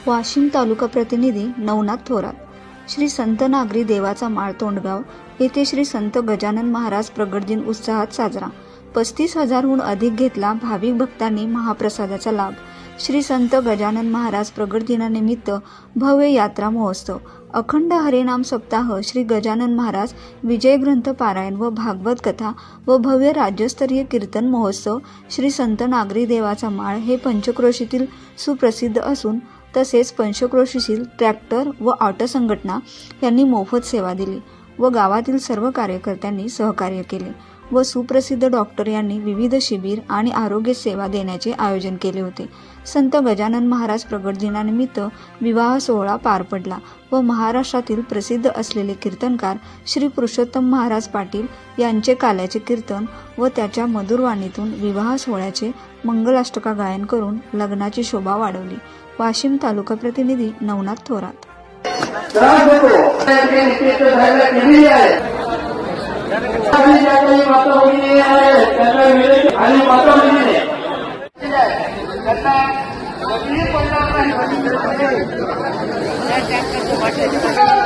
वाशिम तालुका प्रतिनिधी नवनाथ थोरात। श्री संत नागरी देवाचा माळ तोंडगाव येथे श्री संत गजानन महाराज प्रगट दिन उत्साहात साजरा। 35,000हून अधिक घेतला भाविक भक्तांनी महाप्रसादाचा लाभ। श्री संत गजानन महाराज प्रगट दिनानिमित्त भव्य यात्रा महोत्सव, अखंड हरिनाम सप्ताह, श्री गजानन महाराज विजय ग्रंथ पारायण व भागवत कथा व भव्य राज्यस्तरीय कीर्तन महोत्सव। श्री संत नागरी देवाचा माळ हे पंचक्रोशीतील सुप्रसिद्ध असून तसेच पंचक्रोशीतील ट्रॅक्टर व ऑटो संघटना यांनी मोफत सेवा दिली व गावातील सर्व कार्यकर्त्यांनी सहकार्य केले व सुप्रसिद्ध डॉक्टर यांनी विविध शिबिर आणि आरोग्य सेवा देण्याचे आयोजन केले होते। संत गजानन महाराज प्रगट दिनानिमित्त विवाह सोहळा पार पडला व महाराष्ट्रातील प्रसिद्ध असलेले कीर्तनकार श्री पुरुषोत्तम महाराज पाटील यांचे काल्याचे कीर्तन व त्याच्या मधुर वाणीतून विवाह सोहळ्याचे मंगलाष्टका गायन करून लग्नाची शोभा वाढवली। वाशिम तालुका प्रतिनिधी नवनाथ थोरात। त्यांना